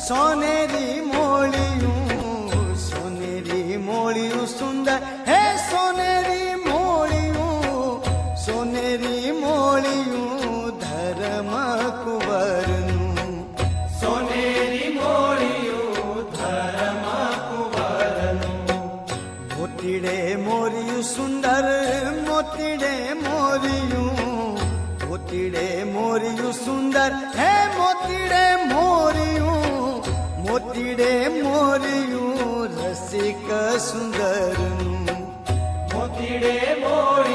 સોનેરી મોળિયું સુંદર હે સોનેરી મોળિયું ધર્મ કુંવરનું સોનેરી મોળિયું ધર્મ કુંવરનું મોતીડે મોરિયું સુંદર મોતીડે મોરિયું સુંદર હે મોતીડે મોરિયું રસિક સુંદરનું મોતીડે મોળી